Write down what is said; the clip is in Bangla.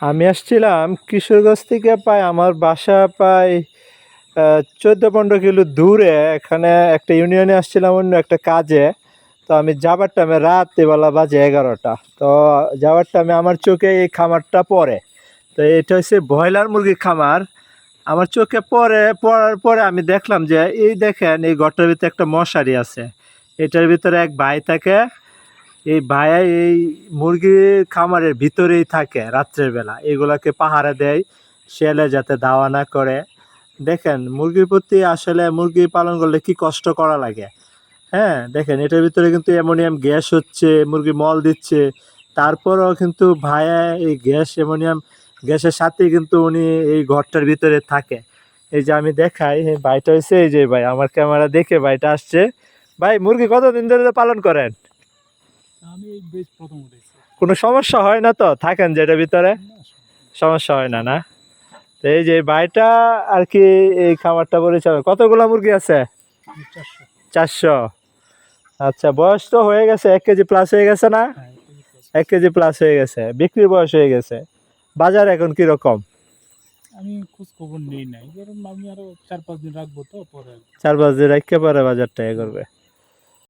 আমি আসছিলাম কিশোরগঞ্জ থেকে প্রায় আমার বাসা প্রায় 14-15 কিলো দূরে। এখানে একটা ইউনিয়নে আসছিলাম অন্য একটা কাজে। তো আমি যাবার টাইমে রাত্রিবেলা বাজে 11টা। তো যাওয়ার টাইমে আমার চোখে এই খামারটা পড়ে। তো এটা হচ্ছে ব্রয়লার মুরগির খামার। আমার চোখে পড়ার পরে আমি দেখলাম যে এই দেখেন এই ঘরটার ভিতরে একটা মশারি আছে। এটার ভিতরে এক ভাই থাকে। এই ভাইয়া এই মুরগির খামারের ভিতরেই থাকে রাত্রের বেলা, এগুলাকে পাহারা দেয় শেয়ালে যাতে দাওয়া না করে। দেখেন মুরগির প্রতি আসলে মুরগি পালন করলে কি কষ্ট করা লাগে। হ্যাঁ দেখেন এটার ভিতরে কিন্তু অ্যামোনিয়াম গ্যাস হচ্ছে, মুরগি মল দিচ্ছে, তারপরেও কিন্তু ভাইয়া এই অ্যামোনিয়াম গ্যাসের সাথে কিন্তু উনি এই ঘরটার ভিতরে থাকে। এই যে আমি দেখাই, এই ভাইটা হচ্ছে, এই যে ভাই আমার ক্যামেরা দেখে ভাইটা আসছে। ভাই মুরগি কতদিন ধরে পালন করেন? আমি এই বেশ প্রথম উঠেছি। কোনো সমস্যা হয় না তো থাকেন যেটার ভিতরে? সমস্যা হয় না, না? তো এই যে ভাইটা আর কি এই খামারটা পরিচালনা। কতগুলো মুরগি আছে? 400। 400। আচ্ছা, বয়স তো হয়ে গেছে, 1 কেজি প্লাস হয়ে গেছে না? হ্যাঁ, 1 কেজি প্লাস হয়ে গেছে, বিক্রির বয়স হয়ে গেছে। বাজার এখন কিরকম? আমি খোঁজ খবর নেই নাই, কারণ আমি আরো 4-5 দিন রাখবো, তো পরে 4-5 দিন রাখতে পারে বাজারটা এ করবে।